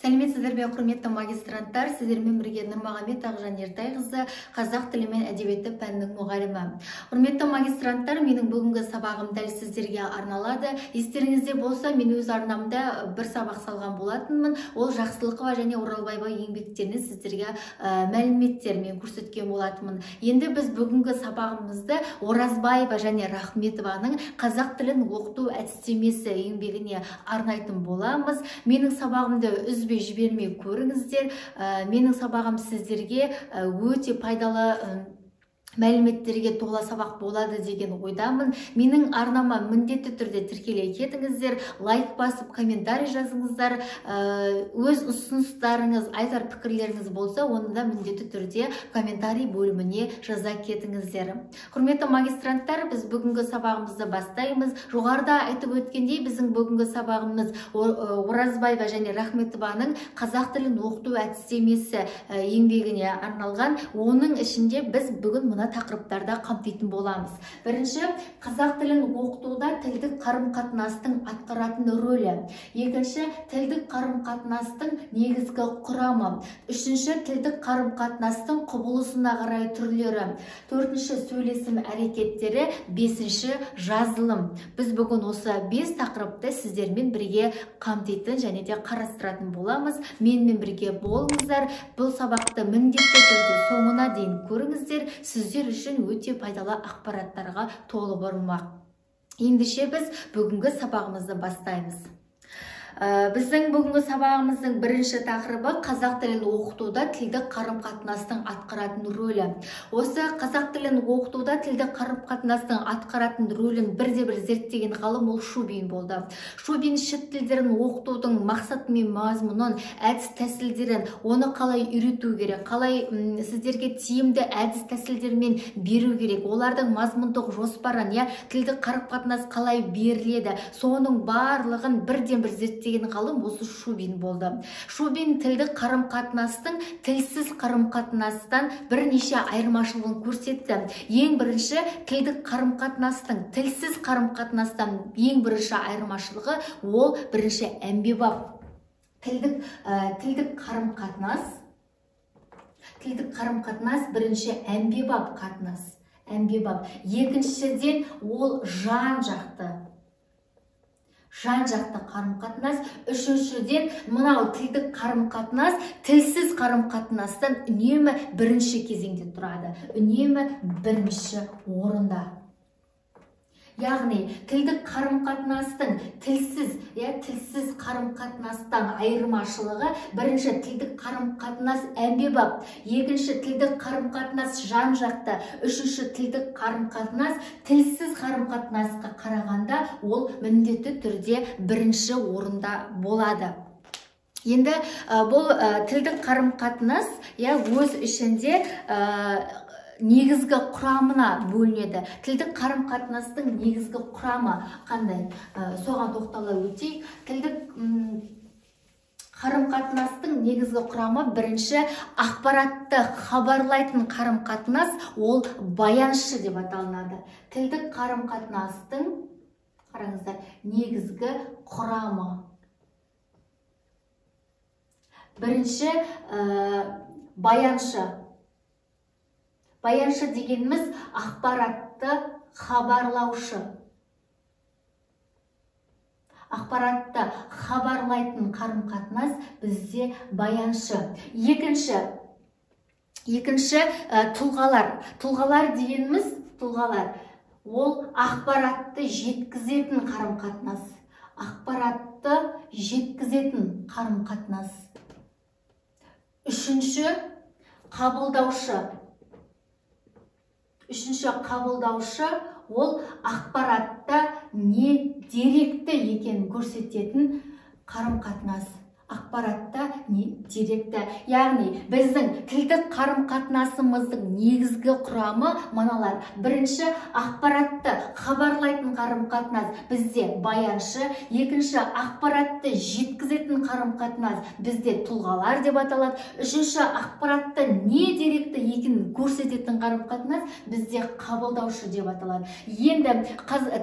Сәлеметсіздер ме, құрметті магистранттар, сіздермен бірге Нұрмағамбет Ақжан Ертайқызы, қазақ тілі мен әдебиеті пәнінің мұғалімі. Құрметті магистранттар, менің бүгінгі сабағым дәл сіздерге арналады. Естеріңізде болса, мен өз арнамда бір сабақ салған болатынмын. Ол Жақсылықова және Оралбаева еңбектерінен сіздерге мәліметтермен көрсеткен болатынмын. Енді біз бүгінгі сабағымызды Оразбаева және Рахметованың қазақ тілін оқыту әдістемесі еңбегіне арнайтын боламыз. Менің сабағымды үзбей жібермей көріңіздер. Менің сабағым сіздерге өте пайдалы мәліметтерге тола сабақ болады деген ойдамын. Менің арнама міндетті түрде тіркеле кетіңіздер, лайк басып, комментарий жазыңыздар. Өз ұсыныстарыңыз, айтар пікірлеріңіз болса, оны да міндетті түрде комментарий бөліміне жаза кетіңіздер. Құрметті магистранттар, біз бүгінгі сабағымызды бастаймыз. Жоғарыда айтып өткендей, біздің бүгінгі сабағымыз Оразбаева және Рахметованың қазақ тілін оқыту әдістемесі еңбегіне арналған. Оның ішінде біз бүгін тақырыптарда қамтитын боламыз. Бірінші, қазақ тілін оқытуда тілдік қарым-қатынастың атқаратын рөлі. Екінші, тілдік қарым-қатынастың негізгі құрамы. Үшінші, тілдік қарым-қатынастың құбылысына қарай түрлері. Төртінші, сөйлесім әрекеттері. Бесінші, жазылым. Біз бүгін осы 5 тақырыпты сіздермен бірге қамтитын және де қарастыратын боламыз. Менімен бірге болыңыздар. Бұл сабақты міндетті түрде соңына дейін көріңіздер. Сіздер үшін өте пайдалы ақпараттарға толы болмақ. Ендеше біз бүгінгі сабағымызды бастаймыз. Біздің бүгінгі сабағымыздың бірінші тақырыбы қазақ тілін оқытуда тілдік қарым-қатынастың атқаратын рөлі. Осы қазақ тілін оқытуда тілдік қарым-қатынастың атқаратын рөлін бірде-бір зерттеген ғалым ол Шубин болды. Шубин шет тілдерін оқытудың мақсаты мен мазмұнын, әдіс-тәсілдерін, оны қалай үйрету керек, қалай сіздерге тиімді әдіс-тәсілдермен беру керек, олардың мазмұндық жоспарын, тілдік қарым-қатынас қалай беріледі, соның барлығын бірден-бір зерттеген ғалым осы Шубин болды. Шубин тілдік қарым-қатынастың тілсіз қарым-қатынастан бірнеше айырмашылығын көрсетті. Ең бірінші, тілдік қарым-қатынастың тілсіз қарым-қатынастан ең бірінші айырмашылығы ол бірінші әмбебап. Тілдік қарым-қатынас бірінші әмбебап қатынас. Екіншіден ол жан-жақты қарым-қатынас. Үшіншіден мынау тілдік қарым-қатынас тілсіз қарым-қатынастан үнемі бірінші кезеңде тұрады, үнемі бірінші орында. Яғни тілдік қарым-қатынастың тілсіз қарым-қатынастан айырмашылығы: бірінші, тілдік қарым-қатынас әмбебап; екінші, тілдік қарым-қатынас жан-жақты; үшінші, тілдік қарым-қатынас тілсіз қарым-қатынасқа қарағанда ол міндетті түрде бірінші орында болады. Енді бұл тілдік қарым-қатынас өз ішінде негізгі құрамына бөлінеді. Тілдік қарым-қатынастың негізгі құрамы қандай? Соған тоқтала өтейік. Тілдік қарым-қатынастың негізгі құрамы: бірінші, ақпаратты хабарлайтын қарым-қатынас, ол баяншы деп аталынады. Тілдік қарым-қатынастың, қараңыздар, негізгі құрамы. Бірінші, баяншы. Баяншы дегеніміз ақпаратты хабарлаушы. Ақпаратты хабарлайтын қарым-қатынас бізде баяншы. Екінші, тұлғалар. Тұлғалар дегеніміз, ол ақпаратты жеткізетін қарым-қатынас. Ақпаратты жеткізетін қарым-қатынас. Үшінші, қабылдаушы, ол ақпаратта не деректі екенін көрсететін қарым-қатынас. Яғни біздің тілдік қарым-қатынасымыздың негізгі құрамы мыналар: бірінші, ақпаратты хабарлайтын қарым-қатынас бізде баяншы; екінші, ақпаратты жеткізетін қарым-қатынас бізде тұлғалар деп аталады; үшінші, ақпаратты не деректі екенін көрсететін қарым-қатынас бізде қабылдаушы деп аталады. Енді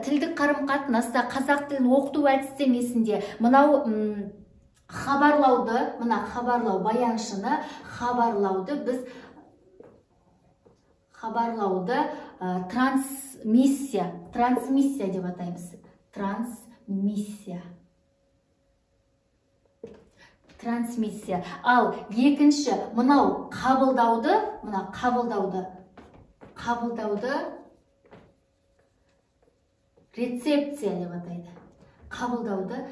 тілдік қарым-қатынаста қазақ тілін оқыту әдістемесінде мынау Хабарлауды, мына хабарлау баяншыны, хабарлауды біз трансмиссия деп атаймыз. Трансмиссия. Ал екінші мынау қабылдауды рецепция деп атайды. Қабылдауды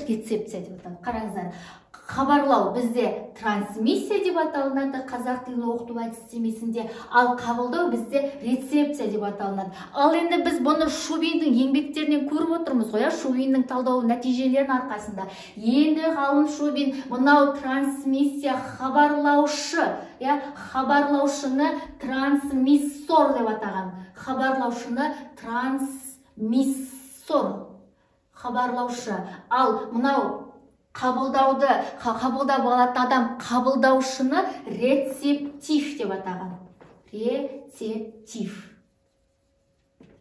рецепция деп аталады. Қараңыздар, хабарлау бізде трансмиссия деп аталынады қазақ тілін оқыту әдістемесінде, ал қабылдау бізде рецепция деп аталынады. Ал енді біз бұны Шубиннің еңбектерінен көріп отырмыз ғой, Шубиннің талдау нәтижелерінің арқасында. Енді ғалым Шубин мынау трансмиссия хабарлаушыны трансмиссор деп атаған. Хабарлаушы. Ал мынау қабылдап алатын адам қабылдаушыны рецептив деп атаған. Рецептив.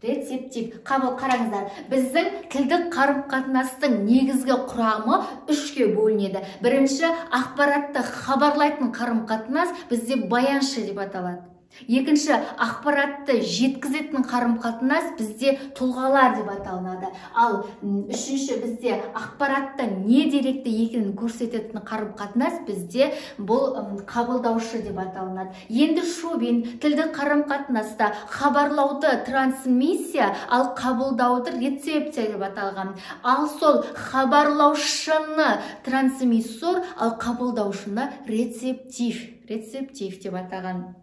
Қараңыздар, біздің тілдік қарым-қатынастың негізгі құрамы үшке бөлінеді. Бірінші, ақпаратты хабарлайтын қарым-қатынас бізде баяншы деп аталады. Екінші, ақпаратты жеткізетін қарым-қатынас бізде тұлғалар деп аталынады. Ал үшінші, бізде ақпаратты не деректі екенін көрсететін қарым-қатынас бізде бұл қабылдаушы деп аталынады. Енді Шубин тілдік қарым-қатынаста хабарлауды трансмиссия, ал қабылдауды рецепция деп аталған. Ал сол хабарлаушыны трансмиссор, ал қабылдаушыны рецептив деп атаған.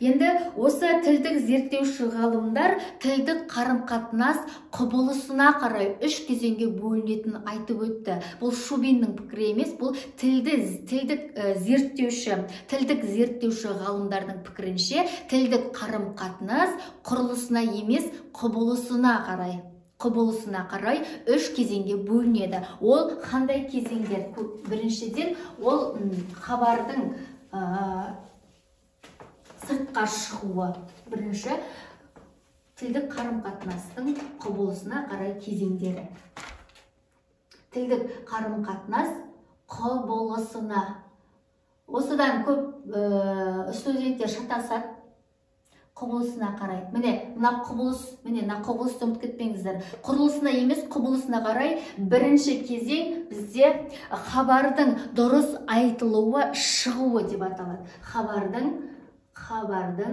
Енді осы тілдік зерттеуші ғалымдар тілдік қарым-қатынас құбылысына қарай үш кезеңге бөлінетінін айтып өтті. Бұл Шубиннің пікірі емес, бұл тілдік зерттеуші ғалымдардың пікірінше тілдік қарым-қатынас құрылысына емес, құбылысына қарай үш кезеңге бөлінеді. Ол қандай кезеңдер? Біріншіден, ол хабардың сыртқа шығуы. Бірінші, тілдік қарым-қатынастың құбылысына қарай кезеңдері. Тілдік қарым-қатынас құбылысына. Осыдан көп студенттер шатасады. Құбылысына қарай. Мына құбылысты ұмытып кетпеңіздер. Құрылысына емес, құбылысына қарай бірінші кезең бізде хабардың дұрыс айтылуы, шығуы деп аталады. Хабардың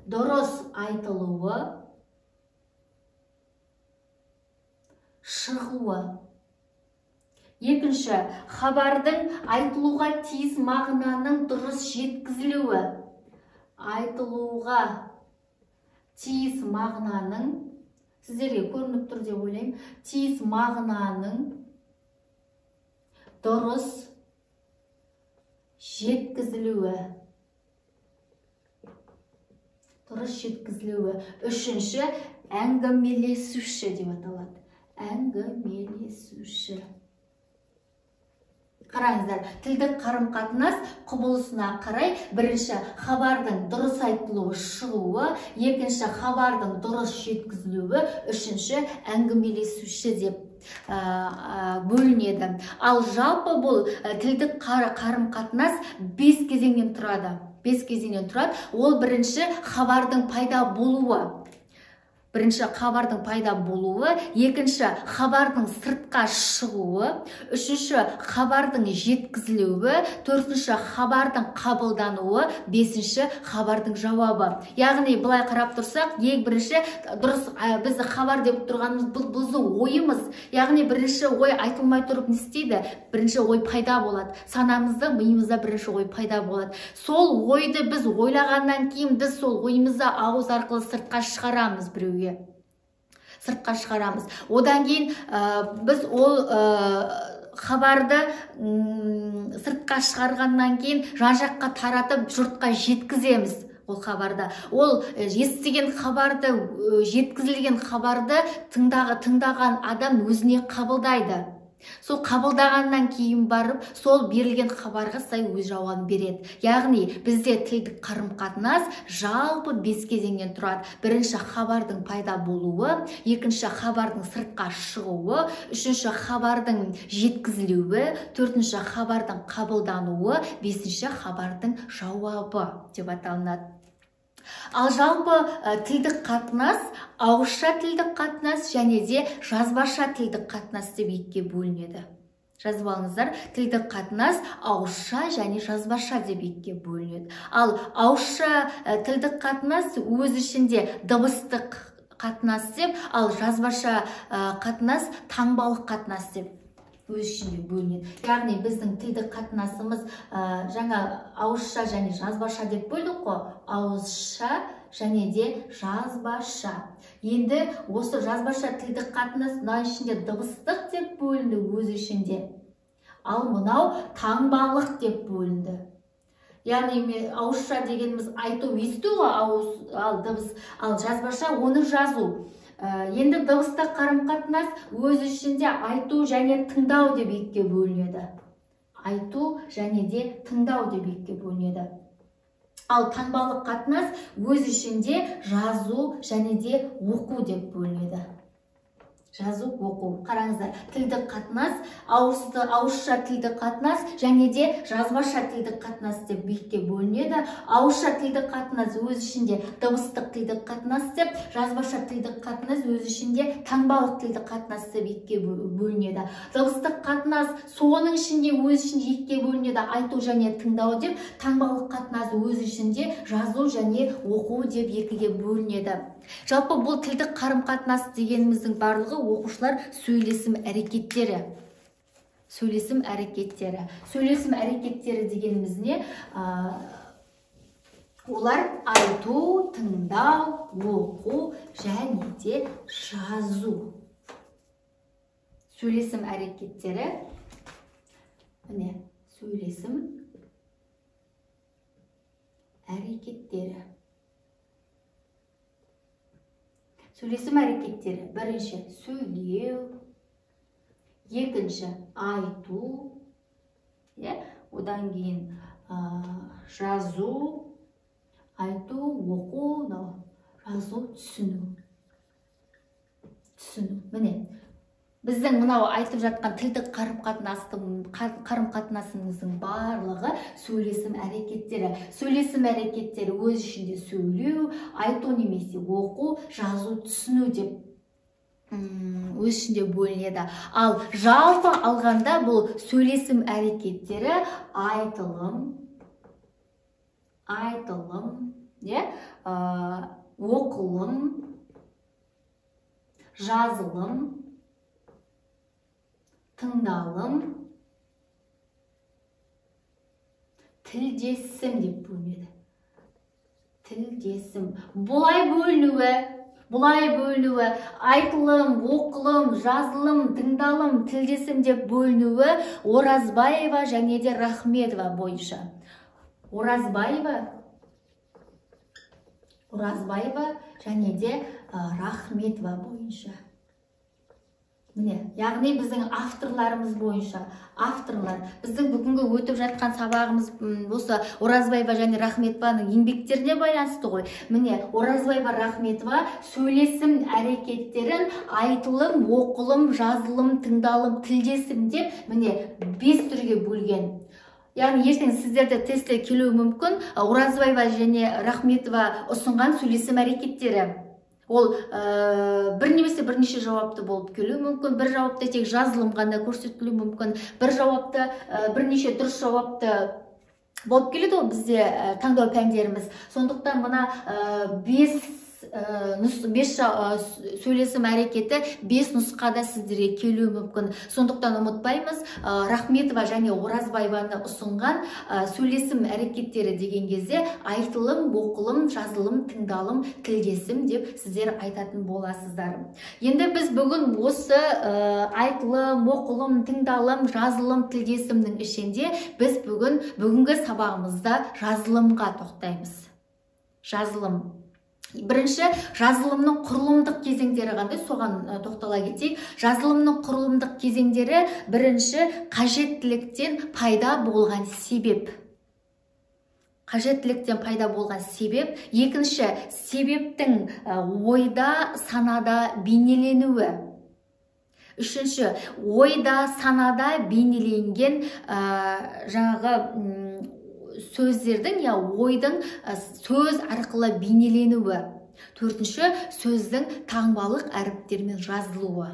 дұрыс айтылуы, шығуы. Екінші, хабардың айтылуға тиіс мағынаның дұрыс жеткізілуі. Айтылуға тиіс мағынаның, сіздерге көрініп тұр деп ойлаймын, тиіс мағынаның дұрыс жеткізілуі. Үшінші, әңгімелесуші деп аталады. Әңгімелесуші. Қараңыздар, тілдік қарым-қатынас құбылысына қарай бірінші хабардың дұрыс айтылуы, шығуы, екінші хабардың дұрыс жеткізілуі, үшінші әңгімелесуші деп бөлінеді. Ал жалпы бұл тілдік қарым-қатынас 5 кезеңнен тұрады. Ол бірінші хабардың пайда болуы, екінші хабардың сыртқа шығуы, үшінші хабардың жеткізілуі, төртінші хабардың қабылдануы, бесінші хабардың жауабы. Яғни былай қарап тұрсақ, ең бірінші дұрыс біз хабар деп тұрғанымыз бұл біздің ойымыз. Яғни бірінші ой айтылмай тұрып не істейді? Бірінші ой пайда болады. Санамызда, миымызда бірінші ой пайда болады. Сол ойды біз ойлағаннан кейін біз сол ойымызды ауыз арқылы сыртқа шығарамыз біреуге. Одан кейін біз ол хабарды сыртқа шығарғаннан кейін жан-жаққа таратып жұртқа жеткіземіз. Ол хабарды, ол естіген хабарды, жеткізілген хабарды тыңдаған адам өзіне қабылдайды. Сол қабылдағаннан кейін барып, сол берілген хабарға сай өз жауабын береді. Яғни бізде тілдік қарым-қатынас жалпы 5 кезеңнен тұрады. Бірінші хабардың пайда болуы, екінші хабардың сыртқа шығуы, үшінші хабардың жеткізілуі, төртінші хабардың қабылдануы, бесінші хабардың жауабы деп аталынады. Ал жалпы тілдік қатынас, ауызша тілдік қатынас және де жазбаша тілдік қатынас деп екіге бөлінеді. Жазып алыңыздар, тілдік қатынас ауызша және жазбаша деп екіге бөлінеді. Ал ауызша тілдік қатынас өз ішінде дыбыстық қатынас деп, ал жазбаша қатынас таңбалық қатынас деп өз ішінде бөлінеді. Яғни біздің тілдік қатынасымыз жаңа ауызша және жазбаша деп бөлдік қой. Ауызша және де жазбаша. Енді осы жазбаша тілдік қатынас мына ішінде дыбыстық деп бөлінді өз ішінде. Ал мынау таңбалық деп бөлінді. Яғни ауызша дегеніміз айту, есту ғой, ал дыбыс, ал жазбаша оны жазу. Енді дыбыстық қарым-қатынас өз ішінде айту және тыңдау деп екіге бөлінеді. Айту және де тыңдау деп екіге бөлінеді. Ал таңбалық қатынас өз ішінде жазу және де оқу деп бөлінеді. Жазу, оқу. Қараңыздар, тілдік қатынас, ауызша тілдік қатынас және де жазбаша тілдік қатынас деп екіге бөлінеді. Ауызша тілдік қатынас өз ішінде дыбыстық тілдік қатынас деп, жазбаша тілдік қатынас өз ішінде таңбалық тілдік қатынас деп екіге бөлінеді. Дыбыстық қатынас соның ішінде өз ішінде екіге бөлінеді, айту және тыңдау деп, таңбалық қатынас өз ішінде жазу және оқу деп екіге бөлінеді. Жалпы бұл тілдік қарым-қатынас дегеніміздің барлығы оқушылар сөйлесім әрекеттері. Сөйлесім әрекеттері. Сөйлесім әрекеттері дегеніміз не? Олар айту, тыңдау, оқу және де жазу. Сөйлесім әрекеттері. Міне, сөйлесім әрекеттері. Сөйлесім әрекеттері. Бірінші сөйлеу, екінші айту, одан кейін жазу, айту, оқу, жазу, түсіну. Міне, біздің мынау айтып жатқан тілдік қарым-қатынасымыздың барлығы сөйлесім әрекеттері. Сөйлесім әрекеттері өз ішінде сөйлеу, айту немесе оқу, жазу, түсіну деп өз ішінде бөлінеді. Ал жалпы алғанда бұл сөйлесім әрекеттері айтылым, оқылым, жазылым, тыңдалым, тілдесім деп бөлінеді. Тілдесім. Бұлай бөлінуі, айтылым, оқылым, жазылым, тыңдалым, тілдесім деп бөлінуі Оразбаева және де Рахметова бойынша. Оразбаева және де Рахметова бойынша. Міне, яғни біздің авторларымыз бойынша, біздің бүгінгі өтіп жатқан сабағымыз осы Оразбаева және Рахметованың еңбектеріне байланысты ғой. Міне, Оразбаева, Рахметова сөйлесім әрекеттерін айтылым, оқылым, жазылым, тыңдалым, тілдесім деп, міне, 5 түрге бөлген. Яғни ертең сіздерді тестте келуі мүмкін Оразбаева және Рахметова ұсынған сөйлесім әрекеттері. Ол бір немесе бірнеше жауапты болып келуі мүмкін, бір жауапты тек жазылым ғана көрсетілуі мүмкін, бір жауапты бірнеше дұрыс жауапты болып келеді ол бізде таңдау пәндеріміз. Сондықтан мына 5 сөйлесім әрекеті 5 нұсқада сіздерге келуі мүмкін. Сондықтан ұмытпаймыз, Рахметова және Оразбаеваны ұсынған сөйлесім әрекеттері деген кезде айтылым, оқылым, жазылым, тыңдалым, тілдесім деп сіздер айтатын боласыздар. Енді біз бүгін осы айтылым, оқылым, тыңдалым, жазылым, тілдесімнің ішінде біз бүгінгі сабағымызда жазылымға тоқтаймыз. Жазылым. Бірінші, жазылымның құрылымдық кезеңдері қандай, соған тоқтала кетейік. Жазылымның құрылымдық кезеңдері: бірінші, қажеттіліктен пайда болған себеп. Қажеттіліктен пайда болған себеп. Екінші, себептің ойда, санада бейнеленуі. Үшінші, ойда, санада бейнеленген жаңағы сөздердің, ойдың сөз арқылы бейнеленуі. Төртінші, сөздің таңбалық әріптермен жазылуы.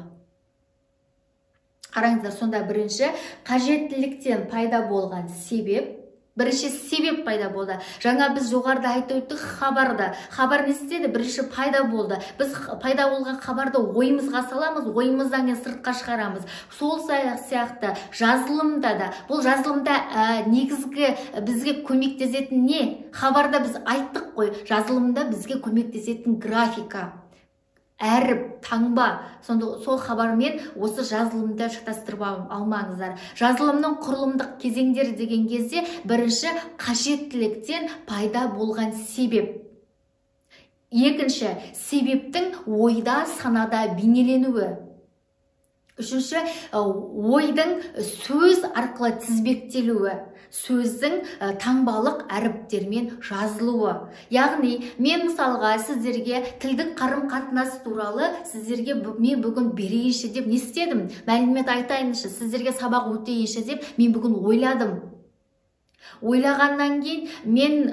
Қараңыздар, сонда бірінші, қажеттіліктен пайда болған себеп. Бірінші себеп пайда болды. Жаңа біз жоғарыда айтып өттік, хабарды. Хабар не істеді? Бірінші пайда болды. Біз пайда болған хабарды ойымызға саламыз, ойымыздан сыртқа шығарамыз. Сол сияқты жазылымда да. Бұл жазылымда негізгі бізге көмектесетін не? Хабарда біз айттық қой, жазылымда бізге көмектесетін графика, әріп, таңба. Сол хабармен осы жазылымда шатастырып алмаңыздар. Жазылымның құрылымдық кезеңдері деген кезде: бірінші, қажеттіліктен пайда болған себеп. Екінші, себептің ойда, санада бейнеленуі. Үшінші, ойдың сөз арқылы тізбектелуі. Сөздің таңбалық әріптермен жазылуы. Яғни, мен мысалға сіздерге тілдік қарым-қатынас туралы сіздерге мен бүгін берейінші деп не істедім? Мәлімет айтайыншы, сіздерге сабақ өтейінші деп мен бүгін ойладым. Ойлағаннан кейін мен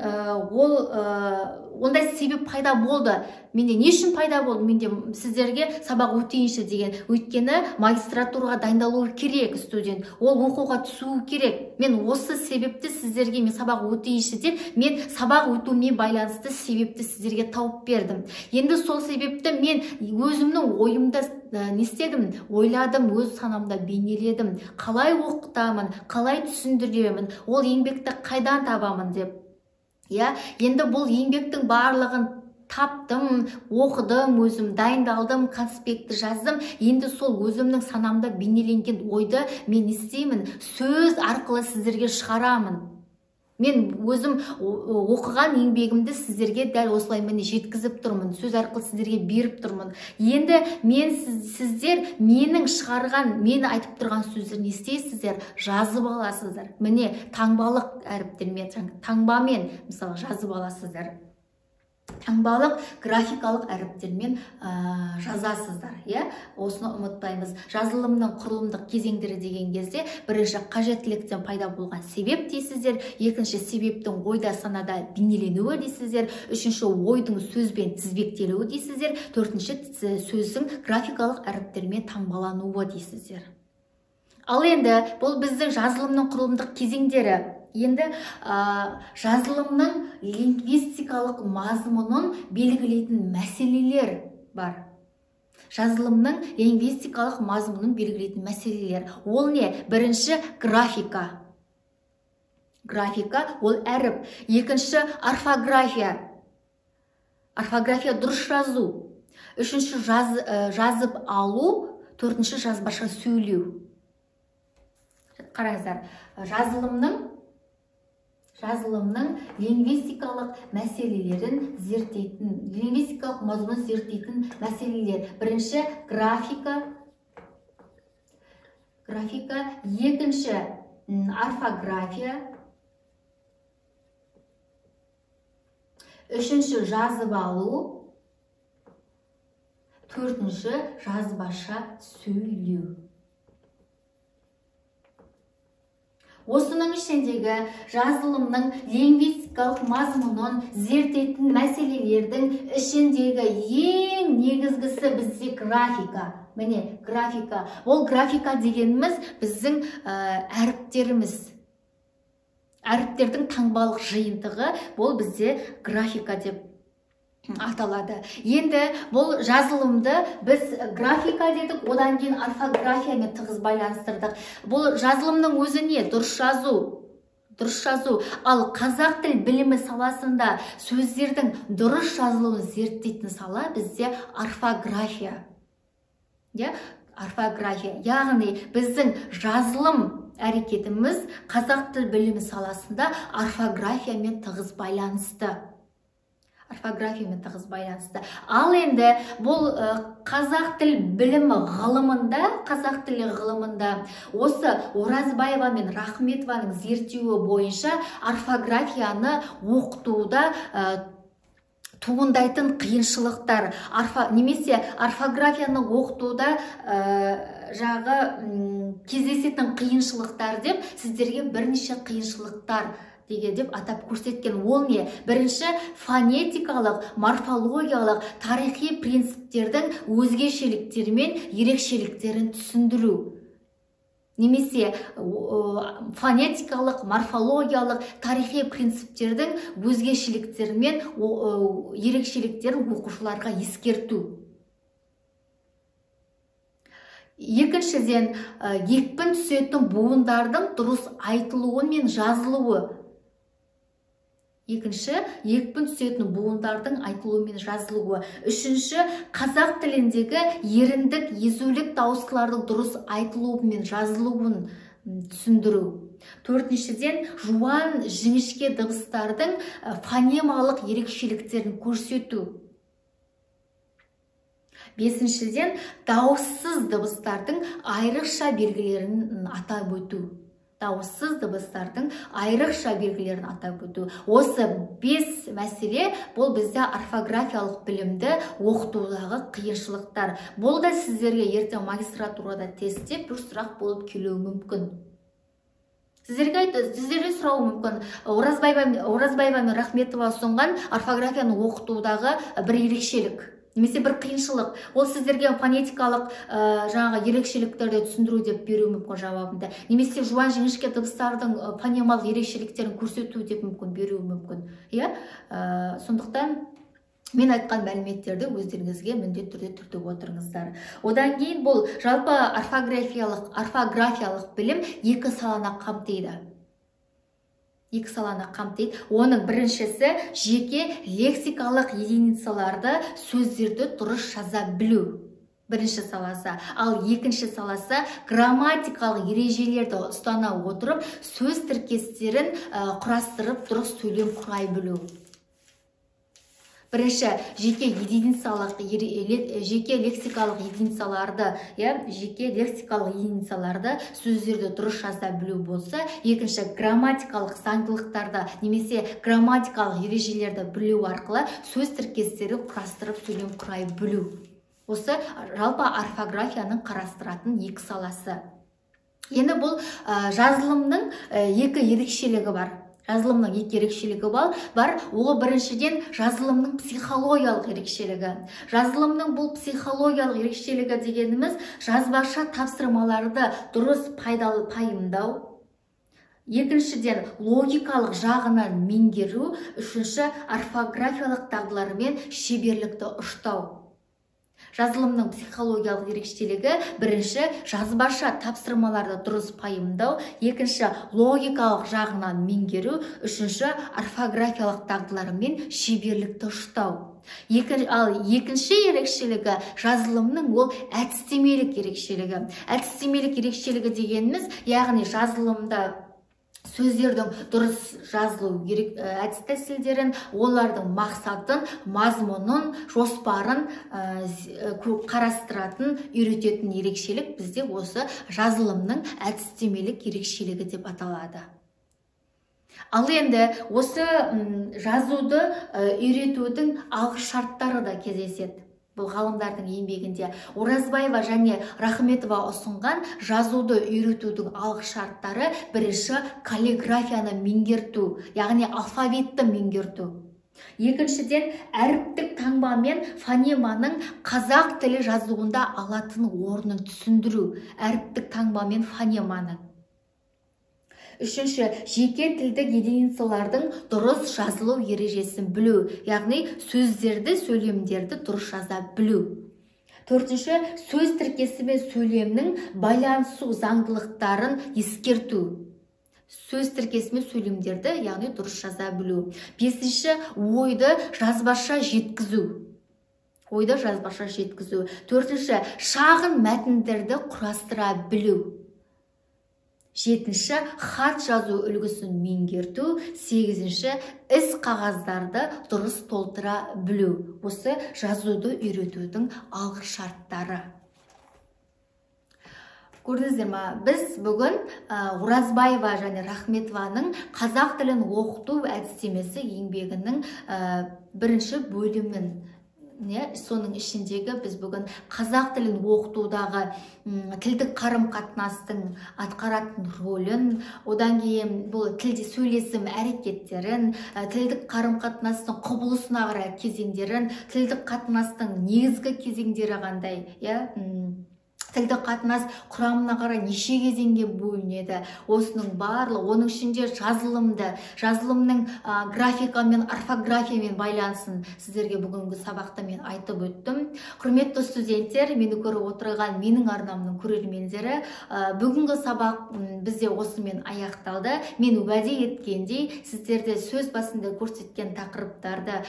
ондай себеп пайда болды. Менде не үшін пайда болды? Менде сіздерге сабақ өтейінші деген. Өйткені магистратураға дайындалуы керек студент. Ол оқуға түсуі керек. Мен осы себепті сіздерге мен сабақ өтейінші деп, мен сабақ өтуімен байланысты себепті сіздерге тауып бердім. Енді сол себепті мен өзімнің ойымда не істедім? Ойладым, өз санамда бейнеледім. Қалай оқытамын, қалай түсіндіремін, ол еңбекті қайдан табамын деп. Енді бұл еңбектің барлығын таптым, оқыдым, өзім дайындалдым, конспектті жаздым. Енді сол өзімнің санамда бейнеленген ойды мен істеймін, сөз арқылы сіздерге шығарамын. Мен өзім оқыған еңбегімді сіздерге дәл осылай міне жеткізіп тұрмын, сөз арқылы сіздерге беріп тұрмын. Енді сіздер менің шығарған, мені айтып тұрған сөздерін естейсіздер, жазып аласыздар. Міне таңбалық әріптермен, таңбамен мысалы жазып аласыздар. Таңбалық графикалық әріптермен жазасыздар. Осыны ұмытпаймыз. Жазылымның құрылымдық кезеңдері деген кезде: бірінші, қажеттіліктен пайда болған себеп дейсіздер. Екінші, себептің ойда, санада бейнеленуі дейсіздер. Үшінші, ойдың сөзбен тізбектелуі дейсіздер. Төртінші, сөздің графикалық әріптермен таңбалануы дейсіздер. Ал енді бұл біздің жазылымның құрылымдық кезеңдері. Енді жазылымның лингвистикалық мазмұнын белгілейтін мәселелер бар. Жазылымның лингвистикалық мазмұнын белгілейтін мәселелер. Ол не? Бірінші, графика. Графика ол әріп. Екінші, орфография. Орфография дұрыс жазу. Үшінші, жазып алу. Төртінші, жазбаша сөйлеу. Қараңыздар, жазылымның лингвистикалық мәселелерін зерттейтін, лингвистикалық мазмұнын зерттейтін мәселелер. Бірінші, графика. Екінші, орфография. Үшінші, жазып алу. Төртінші, жазбаша сөйлеу. Осының ішіндегі жазылымның лингвистикалық мазмұнын зерттейтін мәселелердің ішіндегі ең негізгісі бізде графика. Міне, графика. Ол графика дегеніміз біздің әріптеріміз. Әріптердің таңбалық жиынтығы, бұл бізде графика деп аталады. Енді бұл жазылымды біз графика дедік, одан кейін орфографиямен тығыз байланыстырдық. Бұл жазылымның өзі не? Дұрыс жазу. Ал қазақ тіл білімі саласында сөздердің дұрыс жазылуын зерттейтін сала бізде орфография. Орфография. Яғни біздің жазылым әрекетіміз қазақ тіл білімі саласында орфографиямен тығыз байланысты. орфографиямен тығыз байланысты. Ал енді бұл қазақ тіл білімі ғылымында, қазақ тілі ғылымында осы Оразбаева мен Рахметованың зерттеуі бойынша орфографияны оқытуда туындайтын қиыншылықтар, немесе орфографияны оқытуда кездесетін қиыншылықтар деп сіздерге бірнеше қиыншылықтар деп атап көрсеткен. Ол не? Бірінші, фонетикалық, морфологиялық, тарихи принциптердің өзгешеліктері мен ерекшеліктерін түсіндіру. Немесе фонетикалық, морфологиялық, тарихи принциптердің өзгешеліктері мен ерекшеліктерін оқушыларға ескерту. Екіншіден, екпін түсетін буындардың дұрыс айтылуы мен жазылуы. Екпін түсетін буындардың айтылуы мен жазылуы. Үшінші, қазақ тіліндегі еріндік, езулік дауыстылардың дұрыс айтылуы мен жазылуын түсіндіру. Төртіншіден, жуан, жіңішке дыбыстардың фонемалық ерекшеліктерін көрсету. Бесіншіден, дауыссыз дыбыстардың айрықша белгілерін атап өту. Осы 5 мәселе бұл бізде орфографиялық білімді оқытудағы қиыншылықтар. Бұл да сіздерге ертең магистратурада тестте бір сұрақ болып келуі мүмкін. Сіздерге сұрауы мүмкін. Оразбаева мен Рахметова ұсынған орфографияны оқытудағы бір ерекшелік, немесе бір қиыншылық. Ол сіздерге фонетикалық ерекшеліктерді түсіндіру деп беру мүмкін жауабында. Немесе жуан жіңішке дыбыстардың фонемалық ерекшеліктерін көрсету деп беру мүмкін. Сондықтан мен айтқан мәліметтерді өздеріңізге міндетті түрде түртіп отырыңыздар. Одан кейін бұл жалпы орфографиялық білім екі саланы қамтиды. Оның біріншісі жеке лексикалық единицаларды, сөздерді дұрыс жаза білу. Бірінші саласы. Ал екінші саласы грамматикалық ережелерді ұстана отырып, сөз тіркестерін құрастырып, дұрыс сөйлем құрай білу. Бірінші, жеке лексикалық единицаларды, сөздерді дұрыс жаза білу болса, екінші, грамматикалық заңдылықтарды, немесе грамматикалық ережелерді білу арқылы сөз тіркестерін құрастырып сөйлем құрай білу. Осы жалпы орфографияның қарастыратын екі саласы. Енді бұл жазылымның екі ерекшелігі бар. Ол біріншіден жазылымның психологиялық ерекшелігі. Жазылымның бұл психологиялық ерекшелігі дегеніміз жазбаша тапсырмаларды дұрыс пайымдау. Екіншіден, логикалық жағынан меңгеру. Үшінші, орфографиялық дағдылармен шеберлікті ұштау. Жазылымның психологиялық ерекшелігі: бірінші, жазбаша тапсырмаларды дұрыс пайымдау. Екінші, логикалық жағынан меңгеру. Үшінші, орфографиялық дағдылармен шеберлікті ұштау. Ал екінші ерекшелігі жазылымның ол әдістемелік ерекшелігі. Әдістемелік ерекшелігі дегеніміз, яғни жазылымда сөздердің дұрыс жазылу әдіс тәсілдерін, олардың мақсатын, мазмұнын, жоспарын қарастыратын, үйрететін ерекшелік бізде осы жазылымның әдістемелік ерекшелігі деп аталады. Ал енді осы жазуды үйретудің алғышарттары да кездеседі. Бұл ғалымдардың еңбегінде Оразбаева және Рахметова ұсынған жазуды үйретудің алғышарттары: бірінші, каллиграфияны меңгерту, яғни алфавитті меңгерту. Екіншіден, әріптік таңба мен фонеманың қазақ тілі жазуында алатын орнын түсіндіру. Әріптік таңба мен фонеманың. Үшінші, жеке тілдік единицалардың дұрыс жазылу ережесін білу, яғни сөздерді, сөйлемдерді дұрыс жаза білу. Төртінші, сөз тіркесі мен сөйлемнің байланысу заңдылықтарын ескерту. Сөз тіркесі мен сөйлемдерді, яғни дұрыс жаза білу. Бесінші, ойды жазбаша жеткізу. Төртінші, шағын мәтіндерді құрастыра білу. 7-ші хат жазу үлгісін меңгерту. 8-ші іс қағаздарды дұрыс толтыра білу. Осы жазуды үйретудің алғы шарттары. Көрдіңіздер ма? Біз бүгін Оразбаева және Рахметованың қазақ тілін оқыту әдістемесі еңбегінің бірінші бөлімін, соның ішіндегі біз бүгін қазақ тілін оқытудағы тілдік қарым-қатынастың атқаратын рөлін, одан кейін бұл тілде сөйлесім әрекеттерін, тілдік қарым-қатынастың құбылысына қарай кезеңдерін, тілдік қатынастың негізгі кезеңдері қандай, тілдік қатынас құрамына қарай неше кезеңге бөлінеді. Осының барлығы, оның ішінде жазылымның графика мен орфографиямен байланысын сіздерге бүгінгі сабақта мен айтып өттім. Құрметті студенттер, мені көріп отырған менің арнамның көрермендері, бүгінгі сабақ бізде осымен аяқталды. Мен уәде еткендей, сіздерде сөз басында көрсеткен тақырыптарды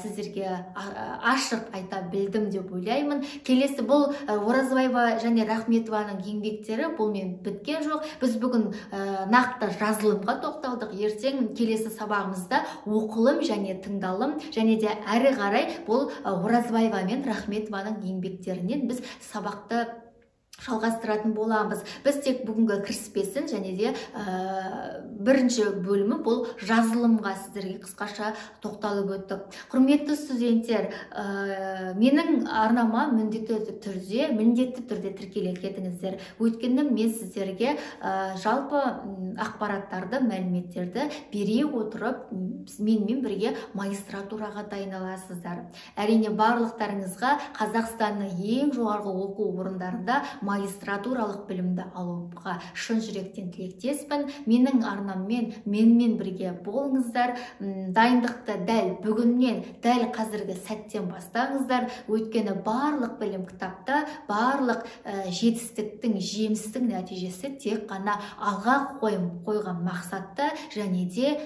сіздерге ашық айта білдім деп ойлаймын. Келесі бұл Оразбаева және Рахметованың еңбектері бұлмен біткен жоқ. Біз бүгін нақты жазылымға тоқталдық. Ертең келесі сабағымызда оқылым және тыңдалым, және де әрі қарай бұл Оразбаева мен Рахметованың еңбектерінен біз сабақты жалғастыратын боламыз. Біз тек бүгінгі кіріспесін және де бірінші бөлімі бұл жазылымға сіздерге қысқаша тоқталып өттік. Құрметті студенттер, менің арнама міндетті түрде тіркеле кетіңіздер. Өйткені мен сіздерге жалпы ақпараттарды, мәліметтерді бере отырып, менімен бірге магистратураға дайындаласыздар. Әрине барлықтарыңызға Қазақстанның ең жоғарғы оқу орындарында магистратуралық білімді алуға шын жүректен тілектеспін. Менің арнаммен менімен бірге болыңыздар. Дайындықты дәл бүгіннен, дәл қазіргі сәттен бастаңыздар. Өйткені барлық білім кітапта, барлық жетістіктің, жемістің нәтижесі тек қана алға қойған мақсатта және де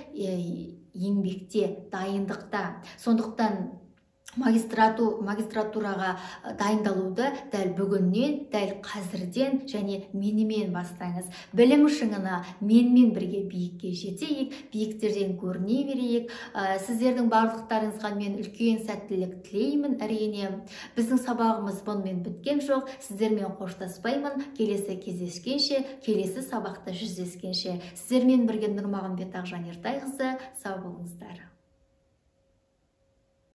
еңбекте, дайындықта. Сондықтан магистратураға дайындалуды дәл бүгіннен, дәл қазірден және менімен бастаңыз. Білім шыңына менімен бірге биікке жетейік, биіктерден көріне берейік. Сіздердің барлықтарыңызға мен үлкен сәттілік тілеймін. Әрине, біздің сабағымыз бұнымен біткен жоқ. Сіздермен қоштаспаймын. Келесі кездескенше, келесі сабақта жүздескенше. Сіздермен бірге Нұрмағамбет Ақжан Ертайқызы. Сау болыңыздар.